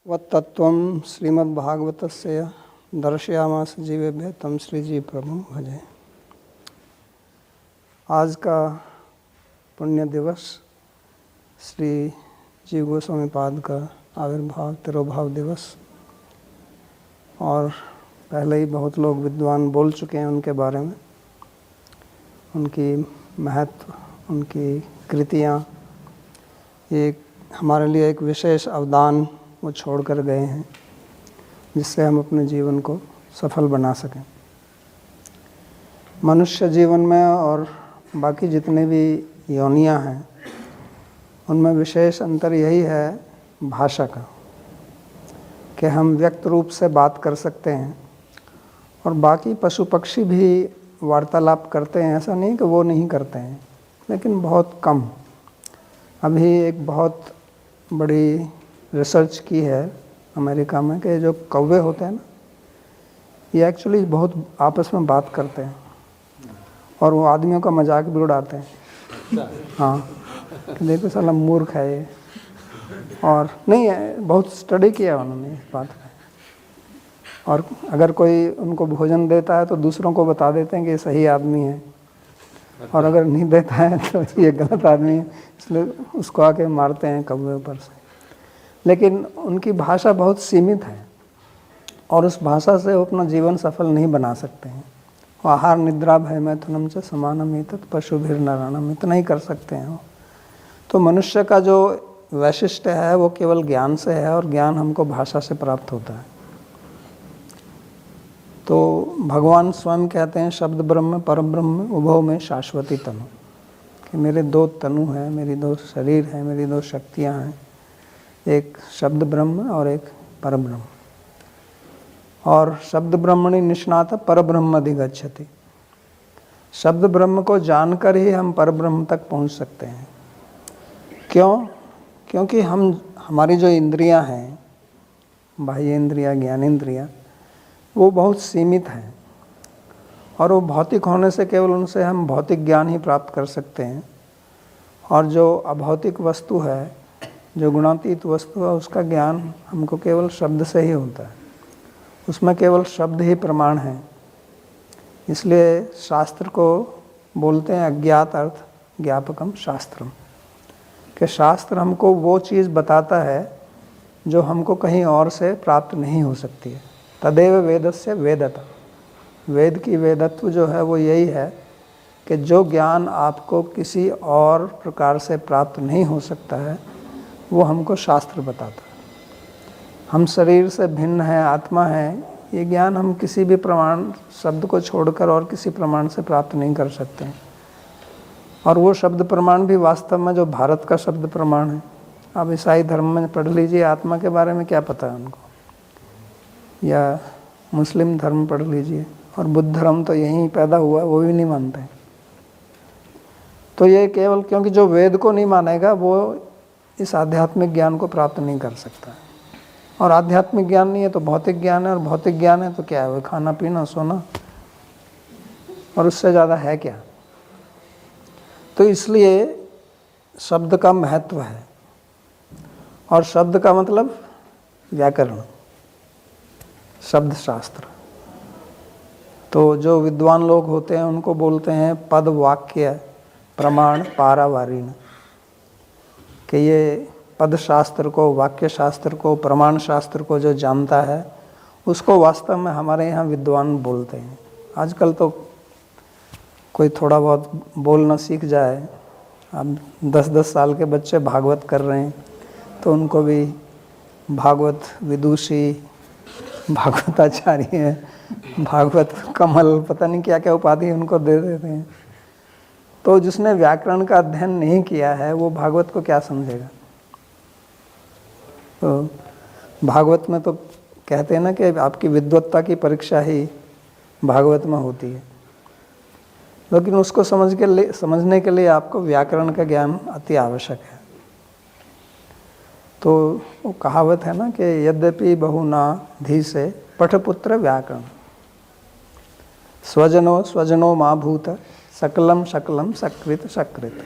वत्तत्वं श्रीमद्भागवतस्य दर्शयामास जीवेभ्यः तं श्रीजी प्रभु भजे। आज का पुण्य दिवस श्री जीव गोस्वामी पाद का आविर्भाव तिरोभाव दिवस, और पहले ही बहुत लोग विद्वान बोल चुके हैं उनके बारे में, उनकी महत्व, उनकी कृतियाँ। एक हमारे लिए एक विशेष अवदान वो छोड़ कर गए हैं, जिससे हम अपने जीवन को सफल बना सकें। मनुष्य जीवन में और बाकी जितने भी योनियां हैं, उनमें विशेष अंतर यही है भाषा का, कि हम व्यक्त रूप से बात कर सकते हैं और बाकी पशु पक्षी भी वार्तालाप करते हैं। ऐसा नहीं कि वो नहीं करते हैं, लेकिन बहुत कम। अभी एक बहुत बड़ी रिसर्च की है अमेरिका में कि जो कौवे होते हैं ना, ये एक्चुअली बहुत आपस में बात करते हैं और वो आदमियों का मजाक भी उड़ाते हैं। हाँ, कि देखो साला मूर्ख है ये। और नहीं है, बहुत स्टडी किया उन्होंने इस बात पे। और अगर कोई उनको भोजन देता है तो दूसरों को बता देते हैं कि ये सही आदमी है, और अगर नहीं देता है तो ये गलत आदमी है, इसलिए उसको आके मारते हैं कौवे ऊपर से। लेकिन उनकी भाषा बहुत सीमित है और उस भाषा से वो अपना जीवन सफल नहीं बना सकते हैं। वो आहार निद्रा भय मैथुनम च समानम एतत् पशुभिर नराणाम, इतना ही कर सकते हैं वो। तो मनुष्य का जो वैशिष्ट्य है वो केवल ज्ञान से है, और ज्ञान हमको भाषा से प्राप्त होता है। तो भगवान स्वयं कहते हैं शब्द ब्रह्म पर ब्रह्म उभव में शाश्वती तनु, कि मेरे दो तनु हैं, मेरी दो शरीर हैं, मेरी दो शक्तियाँ हैं, एक शब्द ब्रह्म और एक पर ब्रह्म। और शब्द ब्रह्मणि निष्णात पर ब्रह्म अधिगच्छति, शब्द ब्रह्म को जानकर ही हम पर ब्रह्म तक पहुंच सकते हैं। क्यों? क्योंकि हमारी जो इंद्रियां हैं, बाह्य इंद्रियां, ज्ञानेंद्रियां, वो बहुत सीमित हैं, और वो भौतिक होने से केवल उनसे हम भौतिक ज्ञान ही प्राप्त कर सकते हैं। और जो अभौतिक वस्तु है, जो गुणातीत वस्तु है, उसका ज्ञान हमको केवल शब्द से ही होता है। उसमें केवल शब्द ही प्रमाण है। इसलिए शास्त्र को बोलते हैं अज्ञात अर्थ ज्ञापकम शास्त्रम, कि शास्त्र हमको वो चीज़ बताता है जो हमको कहीं और से प्राप्त नहीं हो सकती है। तदेव वेदस्य वेदता, वेद की वेदत्व जो है वो यही है कि जो ज्ञान आपको किसी और प्रकार से प्राप्त नहीं हो सकता है, वो हमको शास्त्र बताता है। हम शरीर से भिन्न हैं, आत्मा है, ये ज्ञान हम किसी भी प्रमाण शब्द को छोड़कर और किसी प्रमाण से प्राप्त नहीं कर सकते हैं। और वो शब्द प्रमाण भी वास्तव में जो भारत का शब्द प्रमाण है। आप ईसाई धर्म में पढ़ लीजिए, आत्मा के बारे में क्या पता है उनको, या मुस्लिम धर्म पढ़ लीजिए, और बुद्ध धर्म तो यहीं पैदा हुआ है, वो भी नहीं मानते। तो ये केवल क्योंकि जो वेद को नहीं मानेगा वो इस आध्यात्मिक ज्ञान को प्राप्त नहीं कर सकता है। और आध्यात्मिक ज्ञान नहीं है तो भौतिक ज्ञान है, और भौतिक ज्ञान है तो क्या है, वो खाना पीना सोना, और उससे ज़्यादा है क्या। तो इसलिए शब्द का महत्व है, और शब्द का मतलब व्याकरण, शब्द शास्त्र। तो जो विद्वान लोग होते हैं उनको बोलते हैं पद वाक्य प्रमाण पारावारीण, कि ये पद शास्त्र को, वाक्य शास्त्र को, प्रमाण शास्त्र को जो जानता है उसको वास्तव में हमारे यहाँ विद्वान बोलते हैं। आजकल तो कोई थोड़ा बहुत बोलना सीख जाए, अब 10-10 साल के बच्चे भागवत कर रहे हैं तो उनको भी भागवत विदुषी, भागवताचार्य, भागवत कमल, पता नहीं क्या क्या उपाधि उनको दे देते हैं। तो जिसने व्याकरण का अध्ययन नहीं किया है वो भागवत को क्या समझेगा। तो भागवत में तो कहते हैं ना कि आपकी विद्वत्ता की परीक्षा ही भागवत में होती है, लेकिन उसको समझने के लिए आपको व्याकरण का ज्ञान अति आवश्यक है। तो वो कहावत है ना कि यद्यपि बहुना धी से पठपुत्र व्याकरण, स्वजनो माँ भूत सकलम शकलम सकृत सकृत,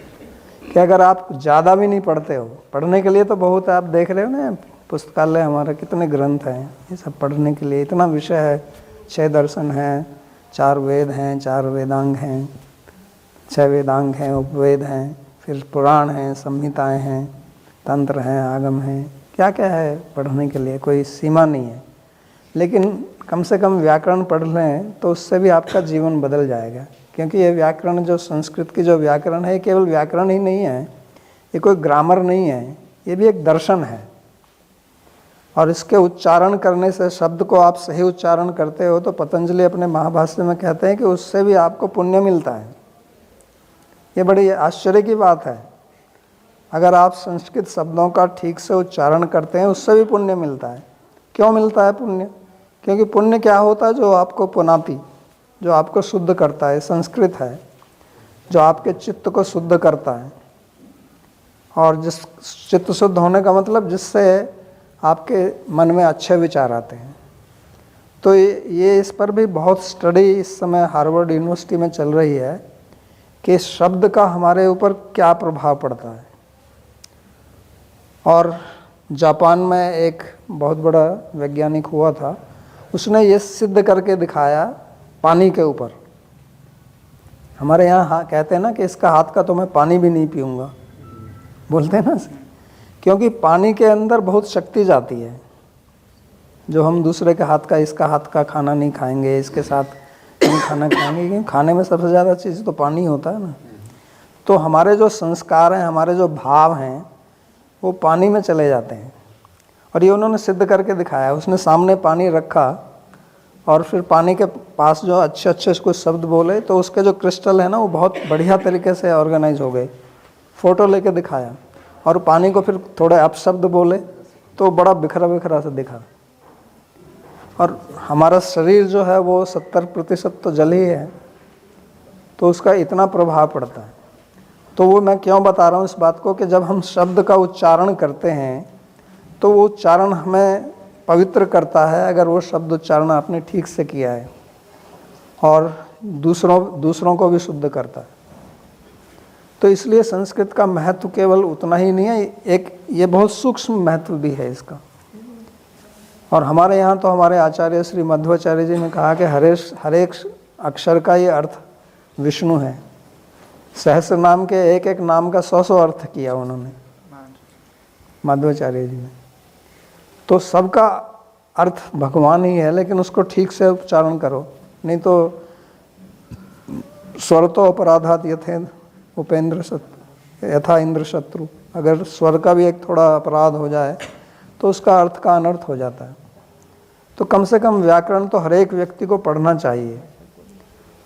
कि अगर आप ज़्यादा भी नहीं पढ़ते हो, पढ़ने के लिए तो बहुत है, आप देख रहे हो ना पुस्तकालय हमारा कितने ग्रंथ हैं ये सब पढ़ने के लिए, इतना विषय है। 6 दर्शन हैं, 4 वेद हैं, 4 वेदांग हैं, 6 वेदांग हैं, उपवेद हैं, फिर पुराण हैं, संहिताएं हैं, तंत्र हैं, आगम हैं, क्या क्या है पढ़ने के लिए, कोई सीमा नहीं है। लेकिन कम से कम व्याकरण पढ़ लें तो उससे भी आपका जीवन बदल जाएगा, क्योंकि ये व्याकरण जो संस्कृत की जो व्याकरण है, केवल व्याकरण ही नहीं है, ये कोई ग्रामर नहीं है, ये भी एक दर्शन है। और इसके उच्चारण करने से, शब्द को आप सही उच्चारण करते हो तो पतंजलि अपने महाभाष्य में कहते हैं कि उससे भी आपको पुण्य मिलता है। ये बड़ी आश्चर्य की बात है। अगर आप संस्कृत शब्दों का ठीक से उच्चारण करते हैं उससे भी पुण्य मिलता है। क्यों मिलता है पुण्य? क्योंकि पुण्य क्या होता है? जो आपको पुनाति, जो आपको शुद्ध करता है, संस्कृत है, जो आपके चित्त को शुद्ध करता है। और जिस चित्त शुद्ध होने का मतलब जिससे आपके मन में अच्छे विचार आते हैं। तो ये इस पर भी बहुत स्टडी इस समय हार्वर्ड यूनिवर्सिटी में चल रही है कि शब्द का हमारे ऊपर क्या प्रभाव पड़ता है। और जापान में एक बहुत बड़ा वैज्ञानिक हुआ था, उसने ये सिद्ध करके दिखाया पानी के ऊपर। हमारे यहाँ कहते हैं ना कि इसका हाथ का तो मैं पानी भी नहीं पीऊँगा, बोलते हैं ना, क्योंकि पानी के अंदर बहुत शक्ति जाती है। जो हम दूसरे के हाथ का, इसका हाथ का खाना नहीं खाएंगे, इसके साथ नहीं खाना खाएंगे, क्योंकि खाने में सबसे ज़्यादा चीज़ तो पानी होता है ना। तो हमारे जो संस्कार हैं, हमारे जो भाव हैं, वो पानी में चले जाते हैं। और ये उन्होंने सिद्ध करके दिखाया। उसने सामने पानी रखा और फिर पानी के पास जो अच्छे अच्छे कुछ शब्द बोले तो उसके जो क्रिस्टल है ना, वो बहुत बढ़िया तरीके से ऑर्गेनाइज हो गए। फ़ोटो लेके दिखाया और पानी को फिर थोड़े अपशब्द बोले तो बड़ा बिखरा बिखरा सा दिखा। और हमारा शरीर जो है वो 70% तो जल ही है, तो उसका इतना प्रभाव पड़ता है। तो वो मैं क्यों बता रहा हूँ इस बात को कि जब हम शब्द का उच्चारण करते हैं तो वो उच्चारण हमें पवित्र करता है, अगर वो शब्द उच्चारण आपने ठीक से किया है, और दूसरों को भी शुद्ध करता है। तो इसलिए संस्कृत का महत्व केवल उतना ही नहीं है, एक ये बहुत सूक्ष्म महत्व भी है इसका। और हमारे यहाँ तो हमारे आचार्य श्री मध्वाचार्य जी ने कहा कि हर एक अक्षर का ये अर्थ विष्णु है। सहस्र नाम के एक एक नाम का 100 अर्थ किया उन्होंने, मध्वाचार्य जी ने। तो सबका अर्थ भगवान ही है, लेकिन उसको ठीक से उच्चारण करो, नहीं तो स्वर तो अपराधात यथे उपेंद्र यथा इंद्र शत्रु। अगर स्वर का भी एक थोड़ा अपराध हो जाए तो उसका अर्थ का अनर्थ हो जाता है। तो कम से कम व्याकरण तो हर एक व्यक्ति को पढ़ना चाहिए।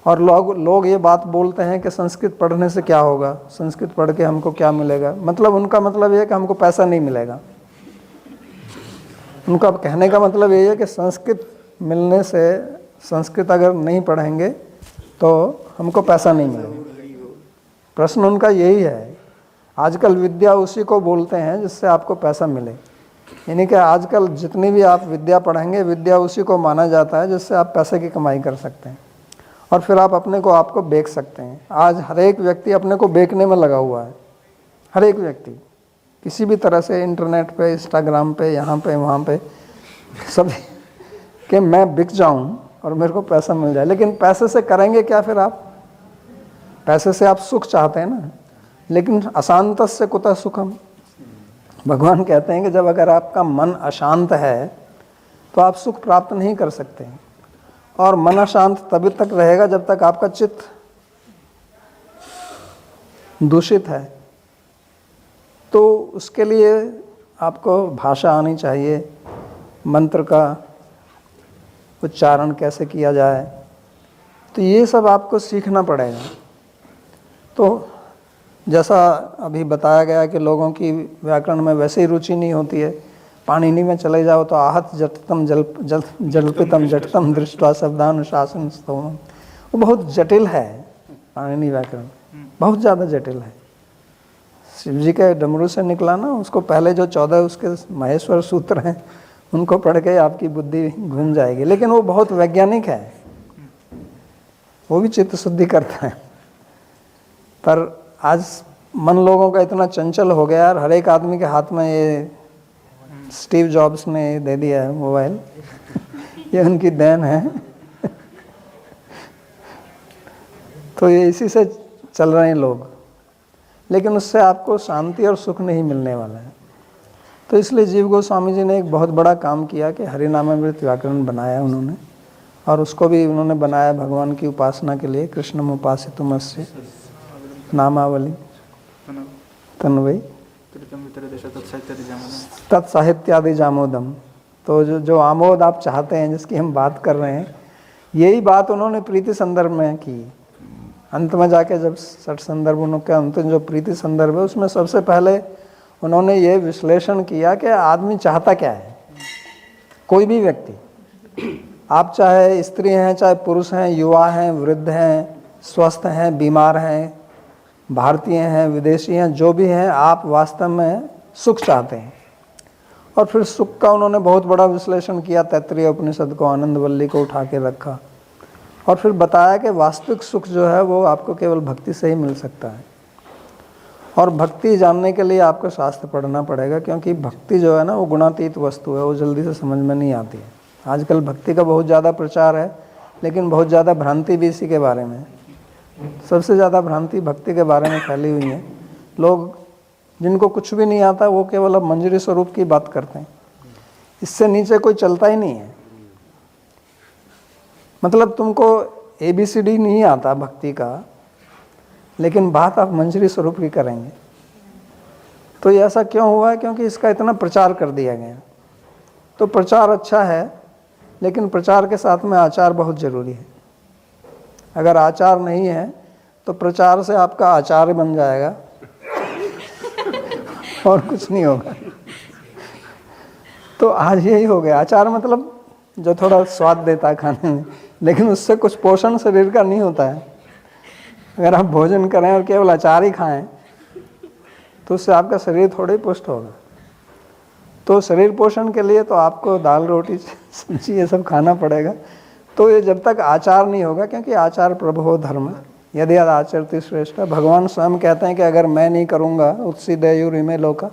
और लोग ये बात बोलते हैं कि संस्कृत पढ़ने से क्या होगा, संस्कृत पढ़ के हमको क्या मिलेगा। मतलब उनका मतलब ये है कि हमको पैसा नहीं मिलेगा। उनका कहने का मतलब ये है कि संस्कृत मिलने से, संस्कृत अगर नहीं पढ़ेंगे तो हमको पैसा नहीं मिलेगा। प्रश्न उनका यही है। आजकल विद्या उसी को बोलते हैं जिससे आपको पैसा मिले। यानी कि आजकल जितनी भी आप विद्या पढ़ेंगे, विद्या उसी को माना जाता है जिससे आप पैसे की कमाई कर सकते हैं और फिर आप अपने को आपको बेच सकते हैं। आज हर एक व्यक्ति अपने को बेचने में लगा हुआ है। हर एक व्यक्ति किसी भी तरह से, इंटरनेट पे, इंस्टाग्राम पे, यहाँ पे वहाँ पे, सब कि मैं बिक जाऊँ और मेरे को पैसा मिल जाए। लेकिन पैसे से करेंगे क्या फिर आप? पैसे से आप सुख चाहते हैं ना, लेकिन अशांतस्य कुतः सुखम। भगवान कहते हैं कि जब अगर आपका मन अशांत है तो आप सुख प्राप्त नहीं कर सकते। और मन अशांत तभी तक रहेगा जब तक आपका चित्त दूषित है। तो उसके लिए आपको भाषा आनी चाहिए, मंत्र का उच्चारण कैसे किया जाए, तो ये सब आपको सीखना पड़ेगा। तो जैसा अभी बताया गया कि लोगों की व्याकरण में वैसे ही रुचि नहीं होती है। पाणिनि में चले जाओ तो आहत जटतम जल्पितम जटतम दृष्टवा शब्दानुशासन स्तोमम, वो बहुत जटिल है। पाणिनि व्याकरण बहुत ज़्यादा जटिल है। शिव जी के डमरू से निकला ना, उसको पहले जो 14 उसके महेश्वर सूत्र हैं उनको पढ़ के आपकी बुद्धि घूम जाएगी। लेकिन वो बहुत वैज्ञानिक है, वो भी चित्त शुद्धि करता है। पर आज मन लोगों का इतना चंचल हो गया, और हर एक आदमी के हाथ में ये स्टीव जॉब्स ने दे दिया है मोबाइल, ये उनकी देन है। तो ये इसी से चल रहे हैं लोग, लेकिन उससे आपको शांति और सुख नहीं मिलने वाला है। तो इसलिए जीव गोस्वामी जी ने एक बहुत बड़ा काम किया कि हरिनामामृत व्याकरण बनाया उन्होंने, और उसको भी उन्होंने बनाया भगवान की उपासना के लिए। कृष्णम उपासितुमस्य नामावली तन्वई तत्साहित्यादि जामोदम। तो जो आमोद आप चाहते हैं, जिसकी हम बात कर रहे हैं, यही बात उन्होंने प्रीति संदर्भ में की। अंत में जाके जब 60 संदर्भ उनके अंतिम जो प्रीति संदर्भ है, उसमें सबसे पहले उन्होंने ये विश्लेषण किया कि आदमी चाहता क्या है। कोई भी व्यक्ति, आप चाहे स्त्री हैं, चाहे पुरुष हैं, युवा हैं, वृद्ध हैं, स्वस्थ हैं, बीमार हैं, भारतीय हैं, विदेशी हैं, जो भी हैं, आप वास्तव में सुख चाहते हैं। और फिर सुख का उन्होंने बहुत बड़ा विश्लेषण किया, तैत्तरीय उपनिषद को, आनंदवल्ली को उठा के रखा, और फिर बताया कि वास्तविक सुख जो है वो आपको केवल भक्ति से ही मिल सकता है। और भक्ति जानने के लिए आपको शास्त्र पढ़ना पड़ेगा, क्योंकि भक्ति जो है ना, वो गुणातीत वस्तु है, वो जल्दी से समझ में नहीं आती है। आजकल भक्ति का बहुत ज़्यादा प्रचार है, लेकिन बहुत ज़्यादा भ्रांति भी इसी के बारे में है। सबसे ज़्यादा भ्रांति भक्ति के बारे में फैली हुई है। लोग जिनको कुछ भी नहीं आता, वो केवल अब मंजरी स्वरूप की बात करते हैं, इससे नीचे कोई चलता ही नहीं है। मतलब तुमको ABCD नहीं आता भक्ति का, लेकिन बात आप मंजरी स्वरूप की करेंगे। तो ये ऐसा क्यों हुआ है? क्योंकि इसका इतना प्रचार कर दिया गया। तो प्रचार अच्छा है, लेकिन प्रचार के साथ में आचार बहुत ज़रूरी है। अगर आचार नहीं है तो प्रचार से आपका आचार्य बन जाएगा और कुछ नहीं होगा। तो आज यही हो गया। आचार मतलब जो थोड़ा स्वाद देता है खाने में, लेकिन उससे कुछ पोषण शरीर का नहीं होता है। अगर आप भोजन करें और केवल अचार ही खाएं, तो उससे आपका शरीर थोड़ा ही पुष्ट होगा। तो शरीर पोषण के लिए तो आपको दाल रोटी सब्जी ये सब खाना पड़ेगा। तो ये जब तक आचार नहीं होगा, क्योंकि आचार प्रभो धर्म यदि आचरति श्रेष्ठ। भगवान स्वयं कहते हैं कि अगर मैं नहीं करूँगा उत्सीदेयुर इमे लोका,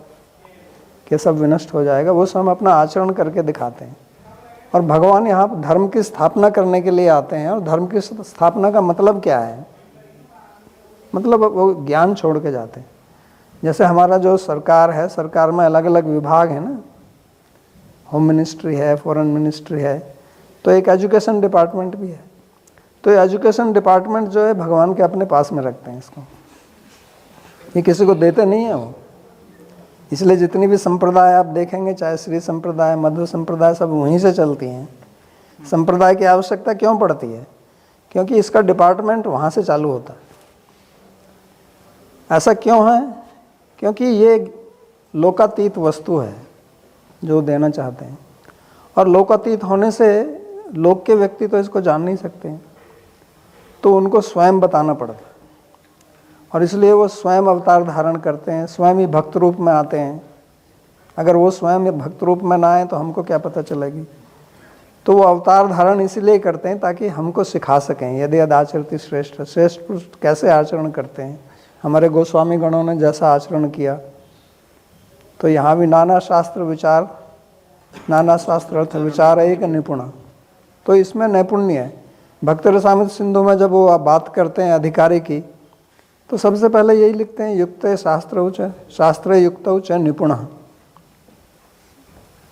कि सब विनष्ट हो जाएगा। वो स्वयं अपना आचरण करके दिखाते हैं। और भगवान यहाँ धर्म की स्थापना करने के लिए आते हैं। और धर्म की स्थापना का मतलब क्या है? मतलब वो ज्ञान छोड़ के जाते हैं। जैसे हमारा जो सरकार है, सरकार में अलग अलग विभाग है ना, होम मिनिस्ट्री है, फॉरेन मिनिस्ट्री है, तो एक एजुकेशन डिपार्टमेंट भी है। तो ये एजुकेशन डिपार्टमेंट जो है भगवान के अपने पास में रखते हैं इसको, ये किसी को देते नहीं है वो। इसलिए जितनी भी संप्रदाय आप देखेंगे, चाहे श्री संप्रदाय, मध्व संप्रदाय, सब वहीं से चलती हैं। संप्रदाय की आवश्यकता क्यों पड़ती है? क्योंकि इसका डिपार्टमेंट वहाँ से चालू होता है। ऐसा क्यों है? क्योंकि ये लोकातीत वस्तु है जो देना चाहते हैं। और लोकातीत होने से लोक के व्यक्ति तो इसको जान नहीं सकते, तो उनको स्वयं बताना पड़ता है। और इसलिए वो स्वयं अवतार धारण करते हैं, स्वयं ही भक्त रूप में आते हैं। अगर वो स्वयं भक्त रूप में ना आए तो हमको क्या पता चलेगी? तो वो अवतार धारण इसीलिए करते हैं ताकि हमको सिखा सकें। यदि आचरति श्रेष्ठ, श्रेष्ठ पुरुष कैसे आचरण करते हैं। हमारे गोस्वामी गणों ने जैसा आचरण किया, तो यहाँ भी नाना शास्त्र विचार, नाना शास्त्र अर्थ विचार एक निपुण। तो इसमें नैपुण्य है। भक्त रसामृत सिंधु में जब वो बात करते हैं अधिकारी की, तो सबसे पहले यही लिखते हैं, युक्त शास्त्र उच्च, शास्त्र युक्त उच्च निपुण।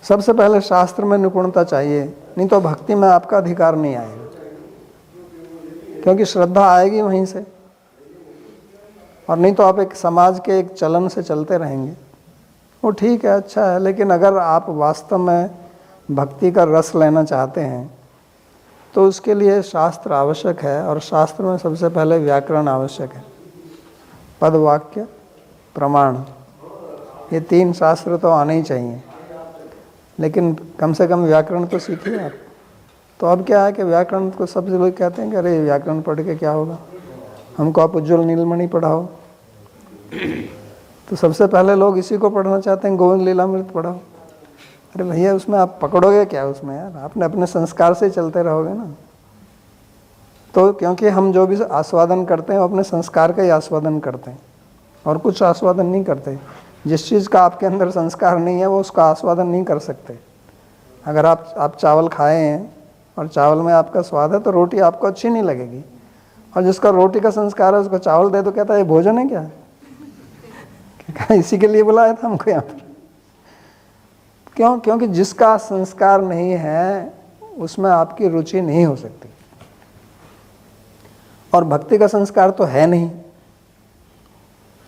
सबसे पहले शास्त्र में निपुणता चाहिए, नहीं तो भक्ति में आपका अधिकार नहीं आएगा। क्योंकि श्रद्धा आएगी वहीं से, और नहीं तो आप एक समाज के एक चलन से चलते रहेंगे। वो ठीक है, अच्छा है, लेकिन अगर आप वास्तव में भक्ति का रस लेना चाहते हैं तो उसके लिए शास्त्र आवश्यक है। और शास्त्र में सबसे पहले व्याकरण आवश्यक है, पद, वाक्य, प्रमाण, ये 3 शास्त्र तो आने ही चाहिए। लेकिन कम से कम व्याकरण तो सीखिए आप। तो अब क्या है कि व्याकरण को सब लोग कहते हैं कि अरे व्याकरण पढ़ के क्या होगा, हमको आप उज्ज्वल नीलमणि पढ़ाओ। तो सबसे पहले लोग इसी को पढ़ना चाहते हैं, गोविंद लीलामृत पढ़ाओ। अरे भैया, उसमें आप पकड़ोगे क्या? उसमें यार आपने अपने संस्कार से चलते रहोगे ना। तो क्योंकि हम जो भी आस्वादन करते हैं वो अपने संस्कार का ही आस्वादन करते हैं, और कुछ आस्वादन नहीं करते। जिस चीज़ का आपके अंदर संस्कार नहीं है वो उसका आस्वादन नहीं कर सकते। अगर आप चावल खाए हैं और चावल में आपका स्वाद है तो रोटी आपको अच्छी नहीं लगेगी, और जिसका रोटी का संस्कार है उसको चावल दे तो कहता है ये भोजन है क्या? इसी के लिए बुलाया था हमको यहाँ पर। क्यों? क्योंकि जिसका संस्कार नहीं है उसमें आपकी रुचि नहीं हो सकती। और भक्ति का संस्कार तो है नहीं,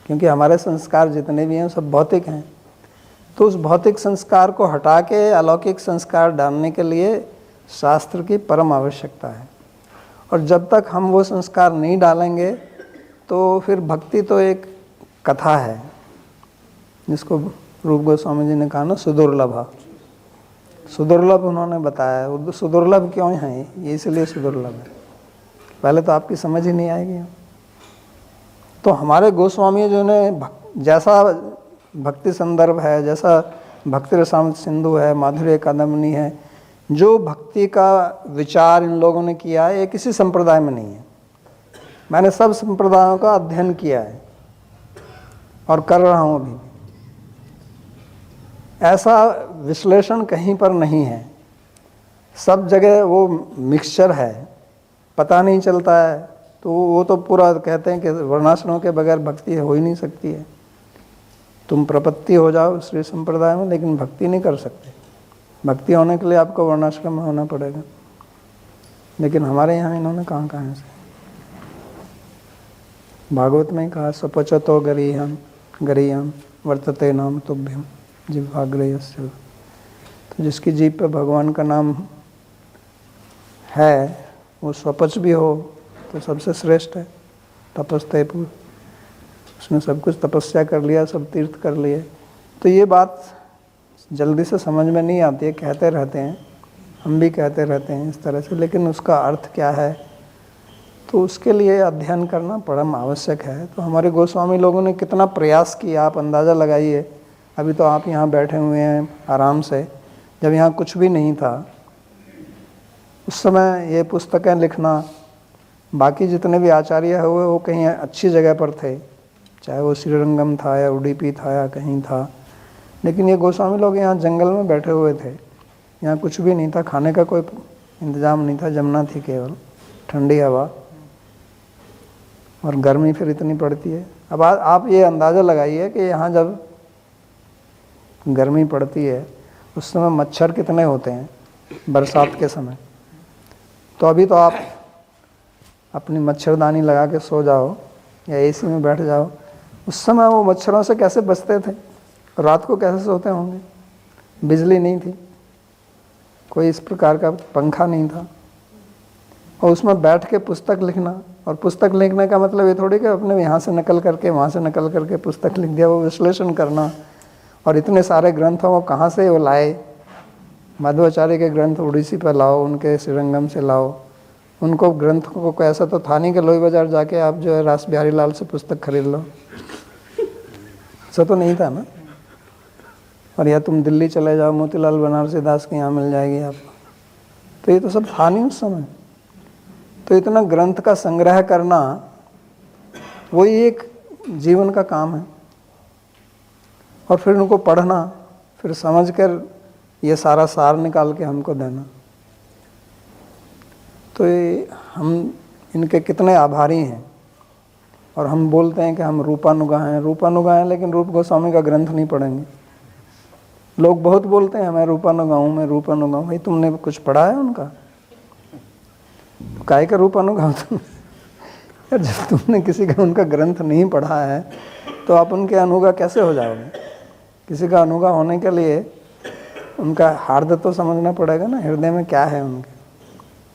क्योंकि हमारे संस्कार जितने भी हैं सब भौतिक हैं। तो उस भौतिक संस्कार को हटा के अलौकिक संस्कार डालने के लिए शास्त्र की परम आवश्यकता है। और जब तक हम वो संस्कार नहीं डालेंगे तो फिर भक्ति तो एक कथा है, जिसको रूप गोस्वामी जी ने कहा ना सुदुर्लभ। सुदुर्लभ उन्होंने बताया। उर्दू सुदुर्लभ क्यों है ये? इसलिए सुदुर्लभ है, पहले तो आपकी समझ ही नहीं आएगी। तो हमारे गोस्वामी जो ने जैसा भक्ति संदर्भ है, जैसा भक्ति रसामृत सिंधु है, माधुर्य कादम्बनी है, जो भक्ति का विचार इन लोगों ने किया है ये किसी संप्रदाय में नहीं है। मैंने सब संप्रदायों का अध्ययन किया है और कर रहा हूँ अभी। ऐसा विश्लेषण कहीं पर नहीं है, सब जगह वो मिक्सचर है, पता नहीं चलता है। तो वो तो पूरा कहते हैं कि वर्णाश्रमों के बगैर भक्ति हो ही नहीं सकती है। तुम प्रपत्ति हो जाओ श्री संप्रदाय में, लेकिन भक्ति नहीं कर सकते। भक्ति होने के लिए आपको वर्णाश्रम में होना पड़ेगा, लेकिन हमारे यहाँ इन्होंने कहाँ कहाँ से भागवत में कहा सपचतो गरीयम वर्तते नाम तुभ्यम जिह्वाग्रयस्य। तो जिसकी जीभ पे भगवान का नाम है वो स्वपच भी हो तो सबसे श्रेष्ठ है। तपस्ते पूर्व, उसने सब कुछ तपस्या कर लिया, सब तीर्थ कर लिए। तो ये बात जल्दी से समझ में नहीं आती है, कहते रहते हैं, हम भी कहते रहते हैं इस तरह से, लेकिन उसका अर्थ क्या है तो उसके लिए अध्ययन करना परम आवश्यक है। तो हमारे गोस्वामी लोगों ने कितना प्रयास किया, आप अंदाज़ा लगाइए। अभी तो आप यहाँ बैठे हुए हैं आराम से, जब यहाँ कुछ भी नहीं था उस समय ये पुस्तकें लिखना, बाकी जितने भी आचार्य हुए वो कहीं अच्छी जगह पर थे, चाहे वो श्रीरंगम था या उडुपी था या कहीं था, लेकिन ये गोस्वामी लोग यहाँ जंगल में बैठे हुए थे। यहाँ कुछ भी नहीं था, खाने का कोई इंतज़ाम नहीं था, जमुना थी केवल, ठंडी हवा, और गर्मी फिर इतनी पड़ती है। अब आप ये अंदाज़ा लगाइए कि यहाँ जब गर्मी पड़ती है उस समय मच्छर कितने होते हैं बरसात के समय। तो अभी तो आप अपनी मच्छरदानी लगा के सो जाओ या एसी में बैठ जाओ, उस समय वो मच्छरों से कैसे बचते थे, रात को कैसे सोते होंगे। बिजली नहीं थी, कोई इस प्रकार का पंखा नहीं था, और उसमें बैठ के पुस्तक लिखना। और पुस्तक लिखने का मतलब ये थोड़ी कि अपने यहाँ से नकल करके वहाँ से नकल करके पुस्तक लिख दिया, वो विश्लेषण करना। और इतने सारे ग्रंथ वो कहाँ से वो लाए, मध्वाचार्य के ग्रंथ उड़ीसी पर लाओ, उनके श्रीरंगम से लाओ, उनको ग्रंथों को ऐसा तो था नहीं कि लोई बाजार जाके आप जो है रास बिहारी लाल से पुस्तक खरीद लो, ऐसा तो नहीं था ना। और या तुम दिल्ली चले जाओ, मोतीलाल बनारसी दास के यहाँ मिल जाएगी आपको, तो ये तो सब था नहीं उस समय। तो इतना ग्रंथ का संग्रह करना वही एक जीवन का काम है, और फिर उनको पढ़ना, फिर समझकर ये सारा सार निकाल के हमको देना। तो ये हम इनके कितने आभारी हैं। और हम बोलते हैं कि हम रूपानुगा हैं, लेकिन रूप गोस्वामी का ग्रंथ नहीं पढ़ेंगे। लोग बहुत बोलते हैं मैं रूपानुगा हूँ, मैं रूपानुगा हूँ। भाई तुमने कुछ पढ़ा है उनका? तो काहे का रूपानुगा हो तुम? यार जब तुमने किसी का उनका ग्रंथ नहीं पढ़ा है तो आप उनके अनुगा कैसे हो जाओगे? किसी का अनुगा होने के लिए उनका हार्द तो समझना पड़ेगा ना, हृदय में क्या है उनके,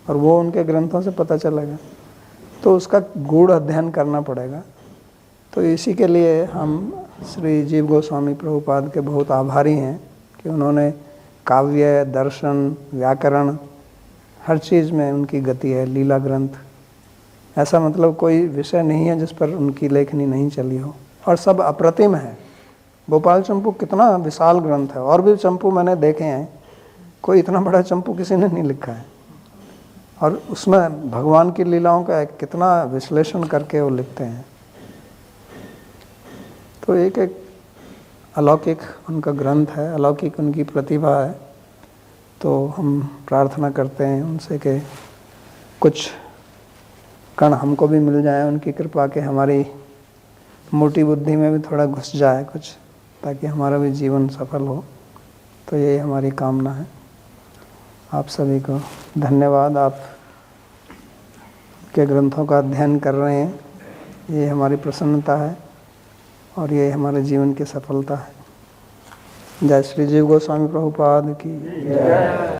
और वो उनके ग्रंथों से पता चलेगा। तो उसका गूढ़ अध्ययन करना पड़ेगा। तो इसी के लिए हम श्री जीव गोस्वामी प्रभुपाद के बहुत आभारी हैं कि उन्होंने काव्य, दर्शन, व्याकरण, हर चीज़ में उनकी गति है। लीला ग्रंथ, ऐसा मतलब कोई विषय नहीं है जिस पर उनकी लेखनी नहीं चली हो, और सब अप्रतिम है। गोपाल चंपू कितना विशाल ग्रंथ है, और भी चंपू मैंने देखे हैं, कोई इतना बड़ा चंपू किसी ने नहीं लिखा है। और उसमें भगवान की लीलाओं का कितना विश्लेषण करके वो लिखते हैं। तो एक एक अलौकिक उनका ग्रंथ है, अलौकिक उनकी प्रतिभा है। तो हम प्रार्थना करते हैं उनसे कि कुछ कण हमको भी मिल जाए उनकी कृपा के, हमारी मोटी बुद्धि में भी थोड़ा घुस जाए कुछ, ताकि हमारा भी जीवन सफल हो। तो यही हमारी कामना है। आप सभी को धन्यवाद। आप के ग्रंथों का अध्ययन कर रहे हैं, ये हमारी प्रसन्नता है और ये हमारे जीवन की सफलता है। जय श्री जीव गोस्वामी प्रभुपाद की जय।